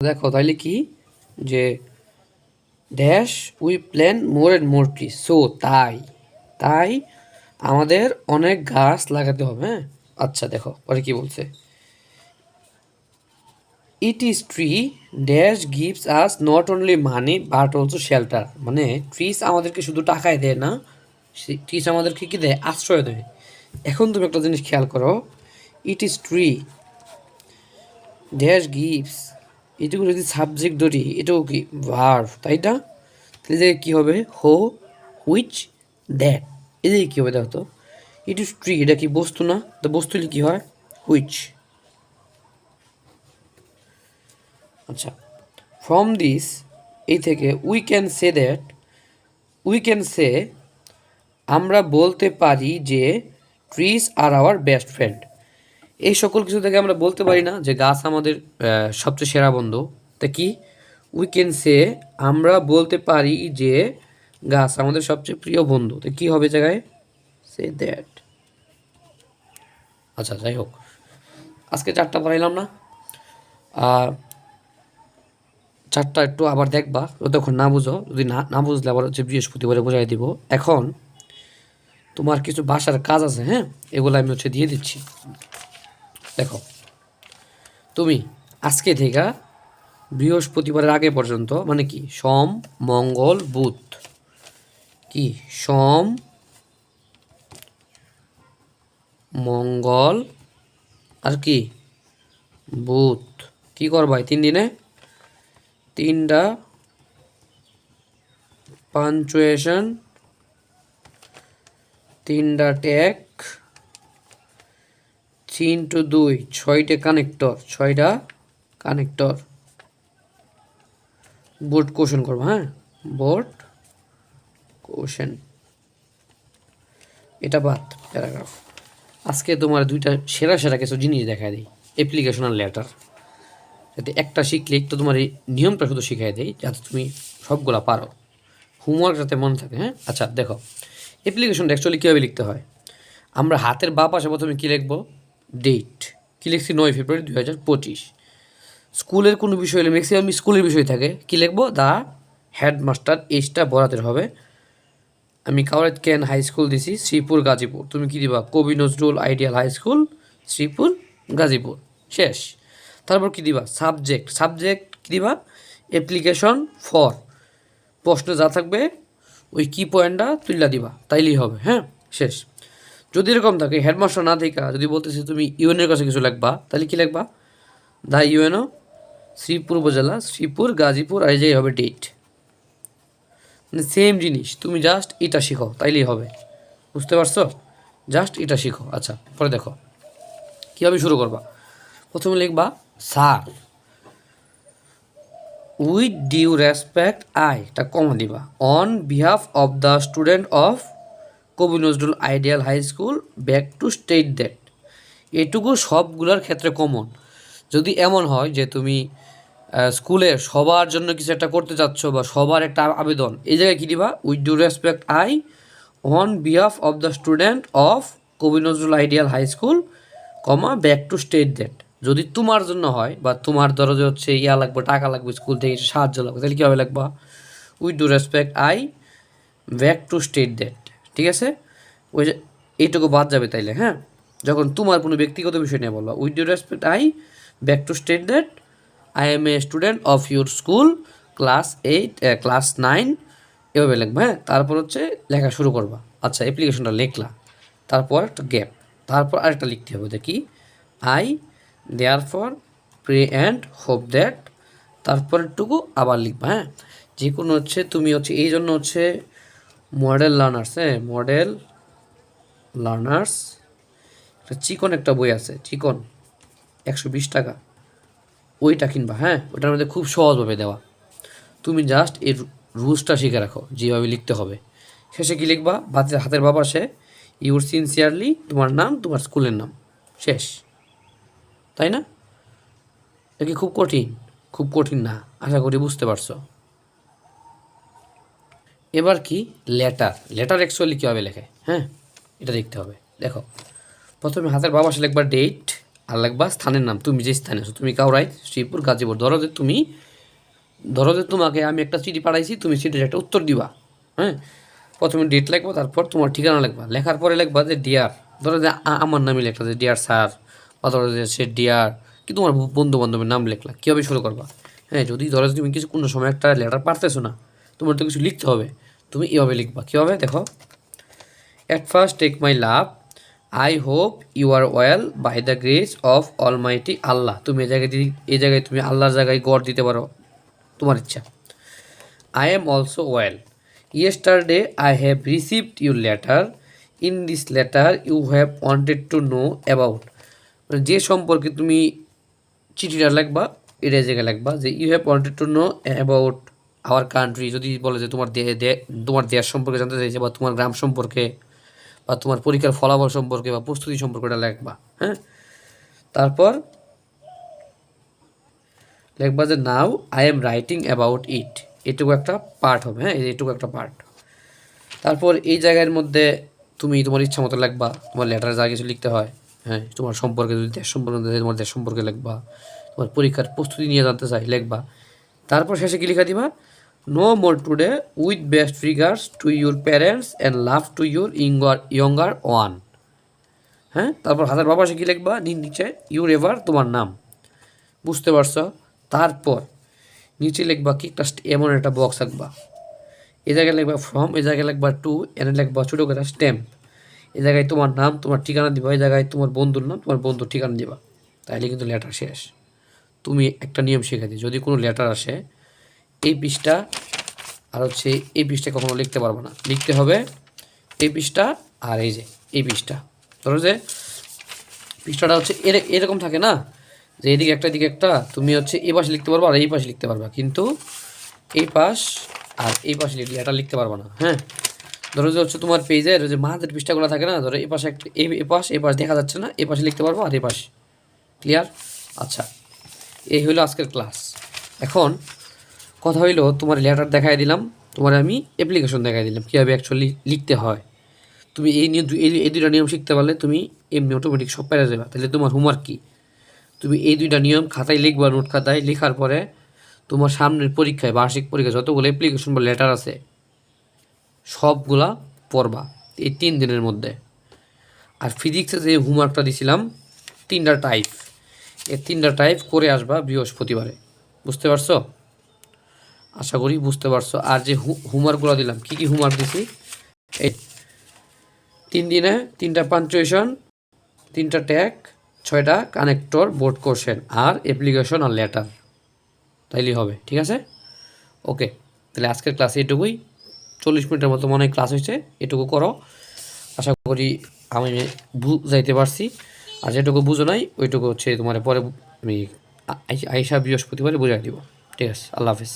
দেখো তাইলে কি যে dash we plan more and more tree, so তাই তাই আমাদের অনেক গাছ লাগাতে হবে। হ্যাঁ, আচ্ছা দেখো পরে কি বলছে, it is tree dash gives us not only money but also shelter. মানে ট্রিস আমাদেরকে শুধু টাকায় দেয় না, ট্রিস আমাদেরকে কি দেয়, আশ্রয় দেয়। এখন তুমি একটা জিনিস খেয়াল করো, it is tree dash gives, এটুকু যদি সাবজেক্ট ধরি এটাও কি ভার্ব, তাই না? তাহলে কী হবে, হো হুইচ দ্যাট, এদিকে কী হবে দেখো তো, ইট ইজ ট্রি, এটা কি বস্তু না? তো বস্তু হলে কী হয়, হুইচ। আচ্ছা, ফ্রম দিস, এই থেকে we can say that, we can say, আমরা বলতে পারি যে trees are our best friend. এই সকল কিছু থেকে আমরা বলতে পারি না যে গাছ আমাদের সবচেয়ে সেরা বন্ধু। তা কি, উই ক্যান সে, আমরা বলতে পারি যে গাছ আমাদের সবচেয়ে প্রিয় বন্ধু। তো কী হবে জায়গায়, সে দ্যাট। আচ্ছা যাই হোক, আজকে 4টা পড়াইলাম না, আর 4টা একটু আবার দেখবা, যতক্ষণ না বুঝো, যদি না বুঝলে আবার হচ্ছে বৃহস্পতিবারে বোঝাই দিব। এখন তোমার কিছু বাসার কাজ আছে, হ্যাঁ, এগুলো আমি হচ্ছে দিয়ে দিচ্ছি। দেখো তুমি আজকে থেকে বৃহস্পতিবারের আগে পর্যন্ত, মানে কি সোম মঙ্গল বুধ, কি সোম মঙ্গল আর কি বুধ, কি করবা 3 দিনে 3টা পাঞ্চুয়েশন, 3টা ট্যাগ, 3 টু 2 6টা কানেক্টর, 6টা কানেক্টর, বোর্ড কোশ্চেন করবো। হ্যাঁ, বোর্ড কোশ্চেন, এটা বাদ প্যারাগ্রাফ। আজকে তোমার 2টা সেরা সেরা কিছু জিনিস দেখা দিই, অ্যাপ্লিকেশনাল লেটার, যাতে একটা শিখলে একটু তোমার এই নিয়মটা শুধু শিখাই দেয়, যাতে তুমি সবগুলা পারো, হোমওয়ার্ক যাতে মনে থাকে। হ্যাঁ, আচ্ছা দেখো, অ্যাপ্লিকেশনটা অ্যাকচুয়ালি কীভাবে লিখতে হয়, আমরা হাতের বাঁ পাশে প্রথমে কী লিখবো, ডেট, কী লিখছি 9 ফেব্রুয়ারি 2025। স্কুলের কোনো বিষয় হলে ম্যাক্সিমাম স্কুলের বিষয় থাকে, কী লিখবো, দ্য হেডমাস্টার, এইচটা বড়াতের হবে। আমি কাওয়ারেদ ক্যান হাই স্কুল দিছি শ্রীপুর গাজীপুর, তুমি কী দিবা, কবি Nazrul ideal high school Sreepur Gazipur, শেষ। তারপর কী দিবা, সাবজেক্ট, সাবজেক্ট কী দিবা, অ্যাপ্লিকেশন ফর, প্রশ্ন যা থাকবে ওই কি পয়েন্টটা তুইলা দিবা, তাইলেই হবে। হ্যাঁ, শেষ। যদি এরকম থাকে হেডমাস্টার না থেকে যদি বলতেছে তুমি ইউএনের কাছে কিছু লিখবা, তাহলে কী লিখবা, দ্য ইউএনও শ্রীপুর উপজেলা শ্রীপুর গাজীপুর, আর যেই হবে ডেট, মানে সেম জিনিস, তুমি জাস্ট এটা শিখো তাইলেই হবে, বুঝতে পারছো, জাস্ট এটা শিখো। আচ্ছা পরে দেখো কীভাবে শুরু করবা, প্রথমে লিখবা sir, with due respect I, এটা কমা দিবা, on behalf of the student of Kabi Nazrul ideal high school beg to state that, এটুকু সবগুলোর ক্ষেত্রে কমন। যদি এমন হয় যে তুমি স্কুলে সবার জন্য কিছু একটা করতে চাচ্ছ বা সবার একটা আবেদন, এই জায়গায় কী দিবা, with due respect I on behalf of the student of Kabi Nazrul ideal high school comma beg to state that. যদি তোমার জন্য হয় বা তোমার ধরো যে হচ্ছে ইয়া লাগবে, টাকা লাগবে, স্কুল থেকে সাহায্য লাগবে, তাহলে কীভাবে লাগবা, with due respect I beg to state that. ঠিক আছে, ওই যে এইটুকু বাদ যাবে তাইলে। হ্যাঁ, যখন তোমার কোনো ব্যক্তিগত বিষয় নিয়ে বলবা, with due respect I beg to state that I M a student of your school class 8 class 9, এভাবে লিখবা। হ্যাঁ, তারপর হচ্ছে লেখা শুরু করবা। আচ্ছা অ্যাপ্লিকেশনটা লিখলা, তারপর একটা গ্যাপ, তারপর আরেকটা লিখতে হবে, দেখি I therefore pray and hope that, তারপরেরটুকু আবার লিখবা। হ্যাঁ, যে কোনো হচ্ছে তুমি হচ্ছে এই জন্য হচ্ছে মডেল লার্নার্স, হ্যাঁ মডেল লার্নার্স, একটা চিকন একটা বই আছে, চিকন 120 টাকা, ওইটা কিনবা। হ্যাঁ, ওটার মধ্যে খুব সহজভাবে দেওয়া, তুমি জাস্ট এই রুলসটা শিখে রাখো যেভাবে লিখতে হবে। শেষে কী লিখবা, হাতের বাপাশে ইউর সিনসিয়ারলি, তোমার নাম, তোমার স্কুলের নাম, শেষ, তাই না? এটা কি খুব কঠিন? খুব কঠিন না, আশা করি বুঝতে পারছো। এবার কি লেটার, লেটার অ্যাকচুয়ালি কীভাবে লেখে, হ্যাঁ এটা দেখতে হবে। দেখো প্রথমে হাতের বাপাশে লিখবা ডেট, আর লিখবা স্থানের নাম, তুমি যে স্থানে আছো, তুমি কাউরাই, শ্রীপুর, গাজীপুর। ধরো যে তোমাকে আমি একটা চিঠি পাঠাইছি, তুমি চিঠির একটা উত্তর দিবা। হ্যাঁ, প্রথমে ডেট লিখবা, তারপর তোমার ঠিকানা লিখবা, লেখার পরে লিখবা যে ডিয়ার, ধরো যে আমার নামই লেখলা যে ডিয়ার স্যার, বা ধরো যে সে ডিয়ার কি তোমার বন্ধু বান্ধবের নাম লিখলা, কীভাবে শুরু করবা। হ্যাঁ, যদি ধরো তুমি কিছু কোনো সময় একটা লেটার পারতেছো না, তোমার তো কিছু লিখতে হবে, তুমি এভাবে লিখবা। কীভাবে দেখো, at first take my love, I hope you are well by the grace of almighty Allah. তুমি এই জায়গায় তুমি আল্লাহর জায়গায় গড় দিতে পারো, তোমার ইচ্ছা। I am also well. Yesterday I have received your letter. In this letter you have wanted to know about, মানে যে সম্পর্কে তুমি চিঠিটা লিখবা, এটা জায়গায় লিখবা যে you have wanted to know about our country. যদি বলে যে তোমার দেশ সম্পর্কে জানতে চাইছে, বা তোমার গ্রাম সম্পর্কে, বা তোমার পরীক্ষার ফলাফল সম্পর্কে, বা প্রস্তুতি সম্পর্কে এটা লিখবা। হ্যাঁ, তারপর লিখবা যে now I am writing about it. এটুকু একটা পার্ট হবে। হ্যাঁ, এটুকু একটা পার্ট। তারপর এই জায়গার মধ্যে তুমি তোমার ইচ্ছা মতো লিখবা, তোমার লেটারে যা কিছু লিখতে হয়। হ্যাঁ, তোমার সম্পর্কে যদি দেশ সম্পর্কে তোমার দেশ সম্পর্কে লিখবা, তোমার পরীক্ষার প্রস্তুতি নিয়ে জানতে চাই লিখবা। তারপর শেষে কি লিখা দিবা, no more today with best regards to your parents and love to your younger one. হ্যাঁ, তারপর হাতের বাবা সে কী লিখবা, নিচে ইউর এভার তোমার নাম। বুঝতে পারছো? তারপর নিচে লিখবা কি একটা এমন একটা বক্স আঁকবা, এ জায়গায় লিখবা ফ্রম, এ জায়গায় লিখবা টু, এনে লিখবা ছোটো করে স্ট্যাম্প। এ জায়গায় তোমার নাম, তোমার ঠিকানা দিবা, এই জায়গায় তোমার বন্ধুর নাম, তোমার বন্ধুর ঠিকানা দিবা। তাইলে কিন্তু লেটার শেষ। তুমি একটা নিয়ম শিখে দিই, যদি কোনো লেটার আসে এই পৃষ্ঠা আর হচ্ছে এই পৃষ্ঠায় কখনো লিখতে পারবে না, লিখতে হবে এই পৃষ্ঠা আর এই যে এই পৃষ্ঠা। ধরো যে পৃষ্ঠাটা হচ্ছে এরকম থাকে না, যে এদিকে একটা এদিকে একটা, তুমি হচ্ছে এই পাশে লিখতে পারবা আর এই পাশে লিখতে পারবা, কিন্তু এই পাশ আর এই পাশে লেটার লিখতে পারবা না। হ্যাঁ, ধরো যে হচ্ছে তোমার পেজের যে মাঝের পৃষ্ঠাগুলো থাকে না, ধরো এই পাশে একটা এই পাশ দেখা যাচ্ছে না, এই পাশে লিখতে পারবো আর এই পাশে। ক্লিয়ার? আচ্ছা, এই হলো আজকের ক্লাস। এখন কথা হইলো, তোমার লেটার দেখাই দিলাম, তোমার আমি অ্যাপ্লিকেশন দেখাই দিলাম কীভাবে অ্যাকচুয়ালি লিখতে হয়। তুমি এই দুইটা নিয়ম শিখতে পারলে তুমি এমনি অটোমেটিক সব পেরে যাবে। তাহলে তোমার হোমওয়ার্ক কী, তুমি এই দুইটা নিয়ম খাতায় লিখবা, নোট খাতায় লেখার পরে তোমার সামনের পরীক্ষায়, বার্ষিক পরীক্ষায় যতগুলো অ্যাপ্লিকেশন বা লেটার আছে সবগুলা পড়বা এই 3 দিনের মধ্যে। আর ফিজিক্সে যে হোমওয়ার্কটা দিছিলাম 3টা টাইপ, এই 3টা টাইপ করে আসবা বৃহস্পতিবারে। বুঝতে পারছো? আশা করি বুঝতে পারছো। আর যে হোমওয়ার্কগুলো দিলাম, কী কী হোমওয়ার্ক দিছি, এই 3 দিনে 3টা পাঞ্চুয়েশন, 3টা ট্যাগ, 6টা কানেক্টর, বোর্ড কোশ্চেন, আর অ্যাপ্লিকেশন আর লেটার, তাইলেই হবে। ঠিক আছে? ওকে, তাহলে আজকের ক্লাস এটুকুই। 40 মিনিটের মতো মনে হয় ক্লাস হয়েছে, এটুকু করো। আশা করি আমি বুঝাইতে পারছি। আর যেটুকু বুঝো নাই ওইটুকু হচ্ছে তোমার পরে আমি আইসা বৃহস্পতিবারে বুঝাই দিব। ঠিক আছে, আল্লাহ হাফিজ।